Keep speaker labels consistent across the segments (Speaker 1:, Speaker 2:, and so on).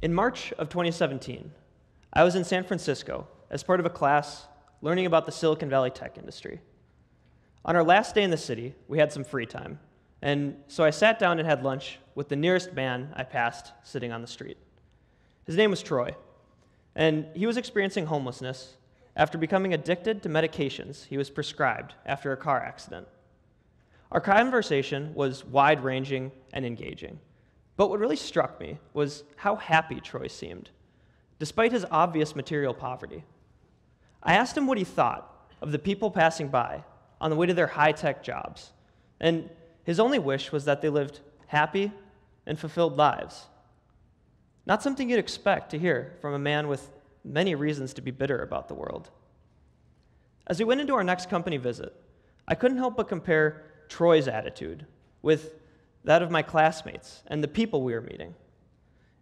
Speaker 1: In March of 2017, I was in San Francisco as part of a class learning about the Silicon Valley tech industry. On our last day in the city, we had some free time, and so I sat down and had lunch with the nearest man I passed sitting on the street. His name was Troy, and he was experiencing homelessness after becoming addicted to medications he was prescribed after a car accident. Our conversation was wide-ranging and engaging, but what really struck me was how happy Troy seemed, despite his obvious material poverty. I asked him what he thought of the people passing by on the way to their high-tech jobs, and his only wish was that they lived happy and fulfilled lives. Not something you'd expect to hear from a man with many reasons to be bitter about the world. As we went into our next company visit, I couldn't help but compare Troy's attitude with that of my classmates and the people we were meeting.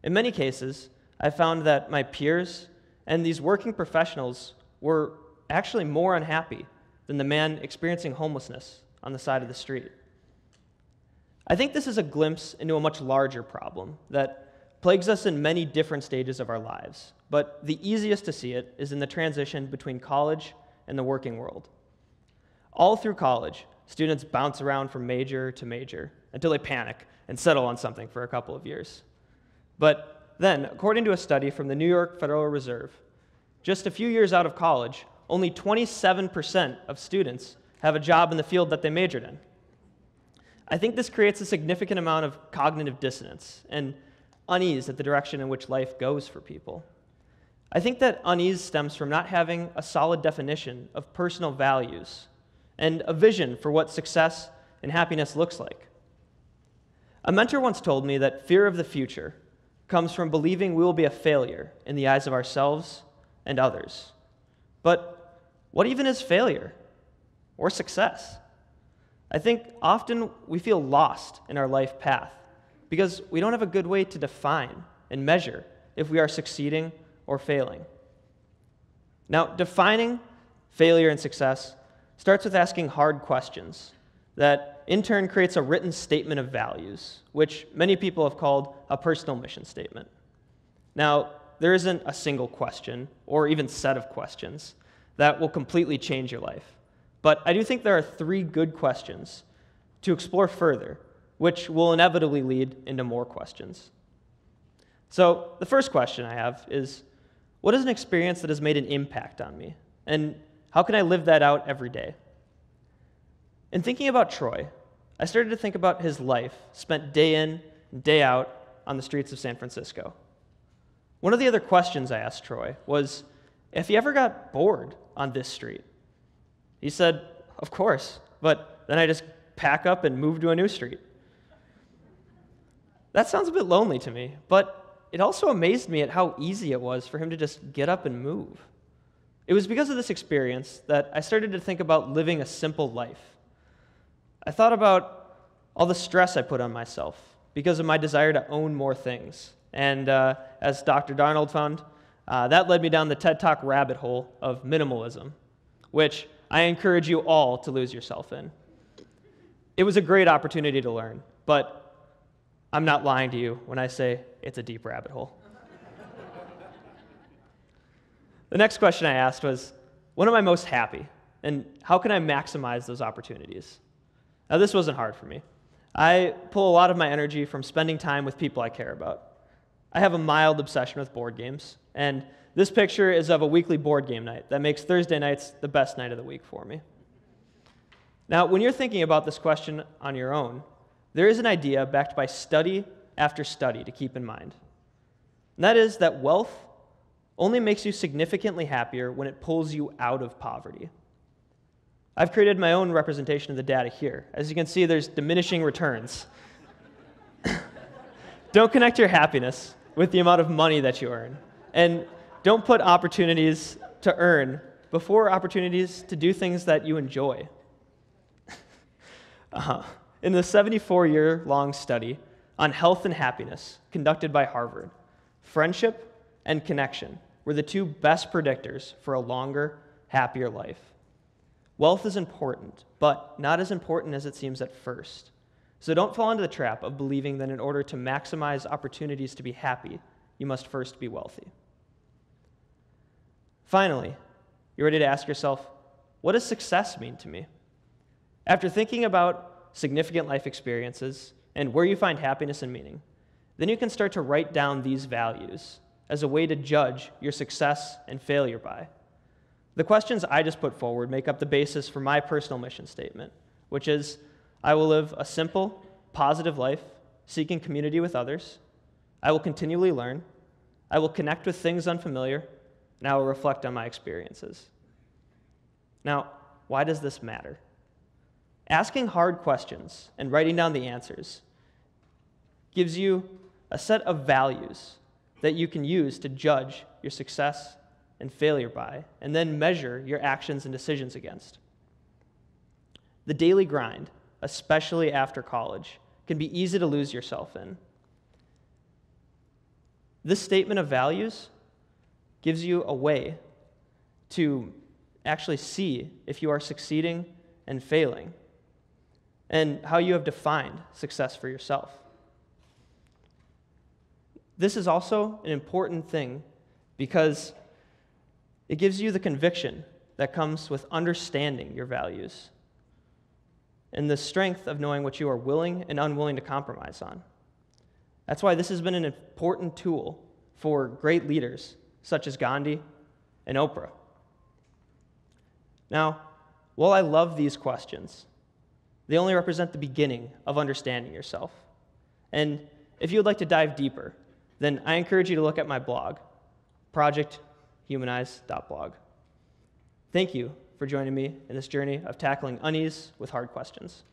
Speaker 1: In many cases, I found that my peers and these working professionals were actually more unhappy than the man experiencing homelessness on the side of the street. I think this is a glimpse into a much larger problem that plagues us in many different stages of our lives, but the easiest to see it is in the transition between college and the working world. All through college, students bounce around from major to major until they panic and settle on something for a couple of years. But then, according to a study from the New York Federal Reserve, just a few years out of college, only 27% of students have a job in the field that they majored in. I think this creates a significant amount of cognitive dissonance and unease at the direction in which life goes for people. I think that unease stems from not having a solid definition of personal values and a vision for what success and happiness looks like. A mentor once told me that fear of the future comes from believing we will be a failure in the eyes of ourselves and others. But what even is failure or success? I think often we feel lost in our life path because we don't have a good way to define and measure if we are succeeding or failing. Now, defining failure and success starts with asking hard questions that in turn creates a written statement of values, which many people have called a personal mission statement. Now, there isn't a single question or even set of questions that will completely change your life, but I do think there are 3 good questions to explore further, which will inevitably lead into more questions. So the first question I have is, what is an experience that has made an impact on me? And how can I live that out every day? In thinking about Troy, I started to think about his life spent day in and day out on the streets of San Francisco. One of the other questions I asked Troy was if he ever got bored on this street. He said, of course, but then I just pack up and move to a new street. That sounds a bit lonely to me, but it also amazed me at how easy it was for him to just get up and move. It was because of this experience that I started to think about living a simple life. I thought about all the stress I put on myself because of my desire to own more things. And as Dr. Darnold found, that led me down the TED Talk rabbit hole of minimalism, which I encourage you all to lose yourself in. It was a great opportunity to learn, but I'm not lying to you when I say it's a deep rabbit hole. The next question I asked was, when am I most happy, and how can I maximize those opportunities? Now, this wasn't hard for me. I pull a lot of my energy from spending time with people I care about. I have a mild obsession with board games, and this picture is of a weekly board game night that makes Thursday nights the best night of the week for me. Now, when you're thinking about this question on your own, there is an idea backed by study after study to keep in mind. And that is that wealth only makes you significantly happier when it pulls you out of poverty. I've created my own representation of the data here. As you can see, there's diminishing returns. Don't connect your happiness with the amount of money that you earn. And don't put opportunities to earn before opportunities to do things that you enjoy. In the 74-year-long study on health and happiness conducted by Harvard, friendship and connection were the 2 best predictors for a longer, happier life. Wealth is important, but not as important as it seems at first. So don't fall into the trap of believing that in order to maximize opportunities to be happy, you must first be wealthy. Finally, you're ready to ask yourself, what does success mean to me? After thinking about significant life experiences and where you find happiness and meaning, then you can start to write down these values as a way to judge your success and failure by. The questions I just put forward make up the basis for my personal mission statement, which is, I will live a simple, positive life, seeking community with others. I will continually learn. I will connect with things unfamiliar, and I will reflect on my experiences. Now, why does this matter? Asking hard questions and writing down the answers gives you a set of values that you can use to judge your success and failure by, and then measure your actions and decisions against. The daily grind, especially after college, can be easy to lose yourself in. This statement of values gives you a way to actually see if you are succeeding and failing, and how you have defined success for yourself. This is also an important thing because it gives you the conviction that comes with understanding your values and the strength of knowing what you are willing and unwilling to compromise on. That's why this has been an important tool for great leaders such as Gandhi and Oprah. Now, while I love these questions, they only represent the beginning of understanding yourself. And if you would like to dive deeper, then I encourage you to look at my blog, projecthumanize.blog. Thank you for joining me in this journey of tackling unease with hard questions.